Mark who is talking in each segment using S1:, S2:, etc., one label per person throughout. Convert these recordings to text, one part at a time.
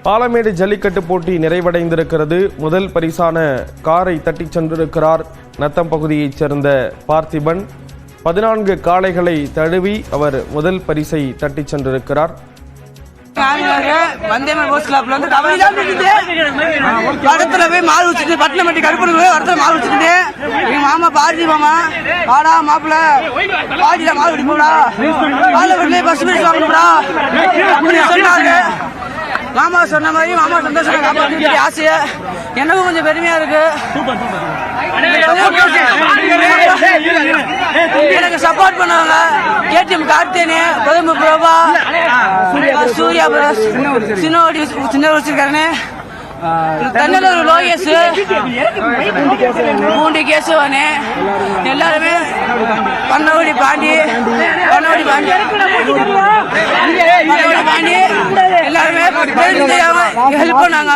S1: பாலமேடு ஜல்லிக்கட்டு போட்டி நிறைவடைந்திருக்கிறது. முதல் பரிசான காரை தட்டிச் சென்றிருக்கிறார் நத்தம் பகுதியைச் சேர்ந்த பார்த்திபன். 14 காளைகளை தழுவி அவர் முதல் பரிசை தட்டிச் சென்றிருக்கிறார்.
S2: பட்டினப்பட்டி கருப்பணத்துல மாடு வச்சுட்டு எங்க மாமா பாரதி மாமா பாடா மாப்பிள்ள பாதியில மாடு பிடிப்பா பஸ் பேசி வாங்கணும்டா அப்படின்னு சொன்னாங்க. மாமா சொன்ன மாதிரி மாமா சந்தோஷம் ஆசைய எனக்கும் கொஞ்சம் பெருமையா இருக்கு. எனக்கு சப்போர்ட் பண்ணுவாங்க கேடிஎம் கார்த்தேனு கொதம்பு பிரபா சூர்யா சின்ன வச்சிருக்காருன்னு தன்னலூர் லோகேஷ் பூண்டி கேசவனு எல்லாருமே பண்ணவடி பாண்டி எல்லாருமே ஹெல்ப் பண்ணாங்க.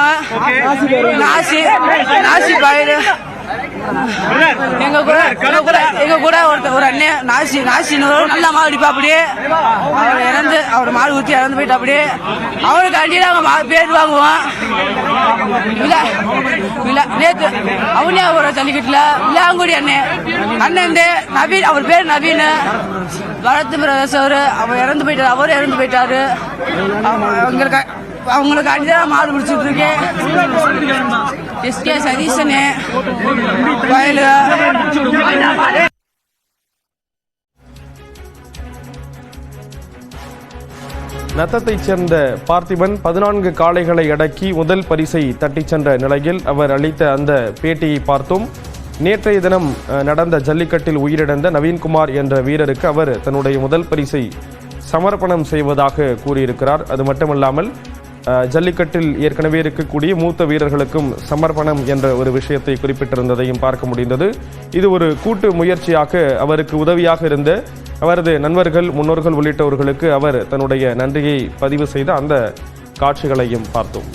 S2: நாசி பாயிரு எங்க கூட ஒரு அண்ணன் நாசின்னு நல்லா மாடு அடிப்பா. அப்படியே அவர் மாடு ஊற்றி இறந்து போயிட்டா. அப்படியே அவருக்கு அடியே நாங்கள் பேர் வாங்குவோம். நேற்று அவனியாபுரம் ஜல்லிக்கட்டுல விளாங்குடி அண்ணன் நவீன், அவர் பேர் நவீன் வளர்த்து பிரதேச. அவர் இறந்து போயிட்டாரு. அவரும் இறந்து போயிட்டாரு. அவங்களுக்கு அடிதான் மாடு பிடிச்சிட்டு இருக்கேன். எஸ்கே சதீஷனு வயலு.
S1: நத்தத்தைச் சேர்ந்த பார்த்திபன் 14 காளைகளை அடக்கி முதல் பரிசை தட்டிச் சென்ற நிலையில் அவர் அளித்த அந்த பேட்டியை பார்த்தோம். நேற்றைய தினம் நடந்த ஜல்லிக்கட்டில் உயிரிழந்த நவீன்குமார் என்ற வீரருக்கு அவர் தன்னுடைய முதல் பரிசை சமர்ப்பணம் செய்வதாக கூறியிருக்கிறார். அது மட்டுமல்லாமல் ஜல்லிக்கட்டில் ஏற்கனவே இருக்கக்கூடிய மூத்த வீரர்களுக்கும் சமர்ப்பணம் என்ற ஒரு விஷயத்தை குறிப்பிட்டிருந்ததையும் பார்க்க முடிந்தது. இது ஒரு கூட்டு முயற்சியாக அவருக்கு உதவியாக இருந்த அவரது நண்பர்கள், முன்னோர்கள் உள்ளிட்டவர்களுக்கு அவர் தன்னுடைய நன்றியை பதிவு செய்த அந்த காட்சிகளையும் பார்த்தோம்.